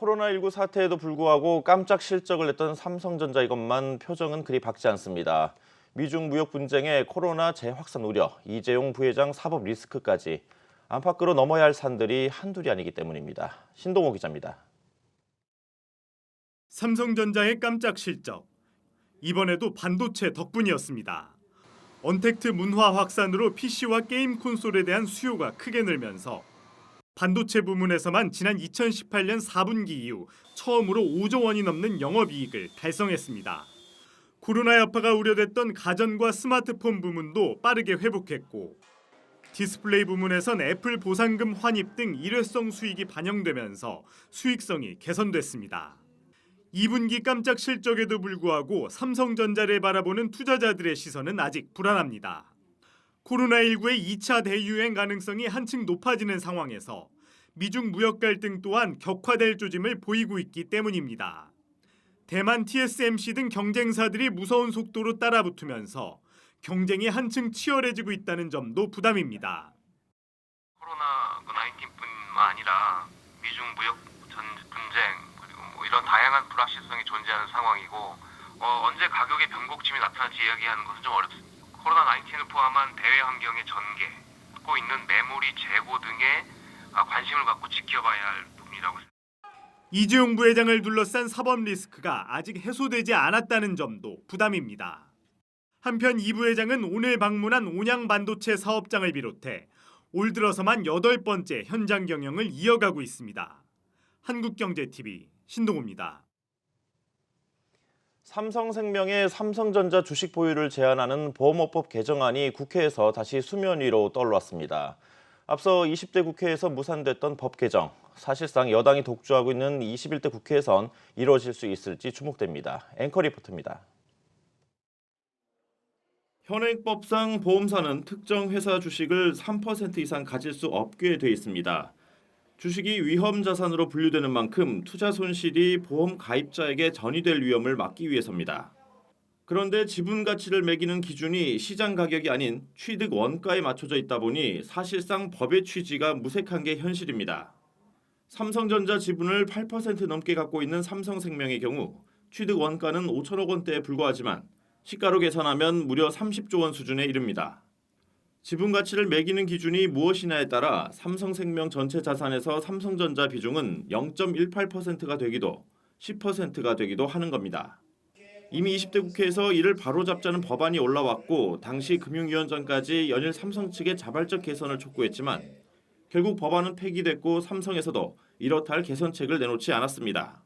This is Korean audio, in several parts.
코로나19 사태에도 불구하고 깜짝 실적을 냈던 삼성전자 이것만 표정은 그리 밝지 않습니다. 미중 무역 분쟁에 코로나 재확산 우려, 이재용 부회장 사법 리스크까지 안팎으로 넘어야 할 산들이 한둘이 아니기 때문입니다. 신동호 기자입니다. 삼성전자의 깜짝 실적. 이번에도 반도체 덕분이었습니다. 언택트 문화 확산으로 PC와 게임 콘솔에 대한 수요가 크게 늘면서 반도체 부문에서만 지난 2018년 4분기 이후 처음으로 5조 원이 넘는 영업이익을 달성했습니다. 코로나 여파가 우려됐던 가전과 스마트폰 부문도 빠르게 회복했고 디스플레이 부문에선 애플 보상금 환입 등 일회성 수익이 반영되면서 수익성이 개선됐습니다. 2분기 깜짝 실적에도 불구하고 삼성전자를 바라보는 투자자들의 시선은 아직 불안합니다. 코로나19의 2차 대유행 가능성이 한층 높아지는 상황에서 미중 무역 갈등 또한 격화될 조짐을 보이고 있기 때문입니다. 대만 TSMC 등 경쟁사들이 무서운 속도로 따라붙으면서 경쟁이 한층 치열해지고 있다는 점도 부담입니다. 코로나19뿐만 아니라 미중 무역 분쟁 그리고 이런 다양한 불확실성이 존재하는 상황이고 언제 가격의 변곡점이 나타날지 이야기하는 것은 좀 어렵습니다. 코로나19을 포함한 대외 환경의 전개, 갖고 있는 메모리 재고 등에 관심을 갖고 지켜봐야 할 부분이라고 생각합니다. 이재용 부회장을 둘러싼 사법 리스크가 아직 해소되지 않았다는 점도 부담입니다. 한편 이 부회장은 오늘 방문한 온양 반도체 사업장을 비롯해 올 들어서만 8번째 현장 경영을 이어가고 있습니다. 한국경제TV 신동호입니다. 삼성생명의 삼성전자 주식 보유를 제한하는 보험업법 개정안이 국회에서 다시 수면 위로 떠올랐습니다. 앞서 20대 국회에서 무산됐던 법 개정, 사실상 여당이 독주하고 있는 21대 국회에선 이루어질 수 있을지 주목됩니다. 앵커 리포트입니다. 현행법상 보험사는 특정 회사 주식을 3% 이상 가질 수 없게 돼 있습니다. 주식이 위험 자산으로 분류되는 만큼 투자 손실이 보험 가입자에게 전이될 위험을 막기 위해서입니다. 그런데 지분 가치를 매기는 기준이 시장 가격이 아닌 취득 원가에 맞춰져 있다 보니 사실상 법의 취지가 무색한 게 현실입니다. 삼성전자 지분을 8% 넘게 갖고 있는 삼성생명의 경우 취득 원가는 5천억 원대에 불과하지만 시가로 계산하면 무려 30조 원 수준에 이릅니다. 지분 가치를 매기는 기준이 무엇이냐에 따라 삼성생명 전체 자산에서 삼성전자 비중은 0.18%가 되기도 10%가 되기도 하는 겁니다. 이미 20대 국회에서 이를 바로잡자는 법안이 올라왔고 당시 금융위원장까지 연일 삼성 측의 자발적 개선을 촉구했지만 결국 법안은 폐기됐고 삼성에서도 이렇다 할 개선책을 내놓지 않았습니다.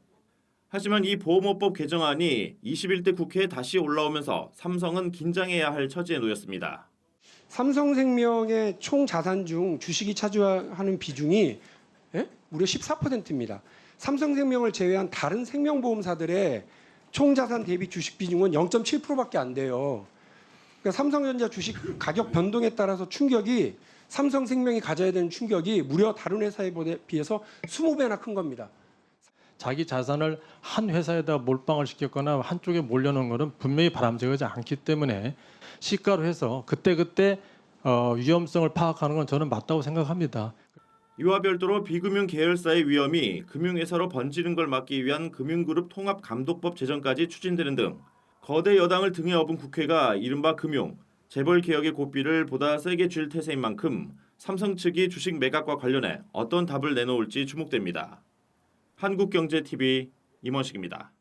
하지만 이 보험업법 개정안이 21대 국회에 다시 올라오면서 삼성은 긴장해야 할 처지에 놓였습니다. 삼성생명의 총 자산 중 주식이 차지하는 비중이 무려 14%입니다. 삼성생명을 제외한 다른 생명보험사들의 총 자산 대비 주식 비중은 0.7%밖에 안 돼요. 그러니까 삼성전자 주식 가격 변동에 따라서 충격이 삼성생명이 가져야 되는 충격이 무려 다른 회사에 비해서 20배나 큰 겁니다. 자기 자산을 한 회사에다 몰빵을 시켰거나 한쪽에 몰려놓은 것은 분명히 바람직하지 않기 때문에 시가로 해서 그때그때 위험성을 파악하는 건 저는 맞다고 생각합니다. 이와 별도로 비금융 계열사의 위험이 금융회사로 번지는 걸 막기 위한 금융그룹 통합감독법 제정까지 추진되는 등 거대 여당을 등에 업은 국회가 이른바 금융, 재벌 개혁의 고삐를 보다 세게 쥘 태세인 만큼 삼성 측이 주식 매각과 관련해 어떤 답을 내놓을지 주목됩니다. 한국경제TV 임원식입니다.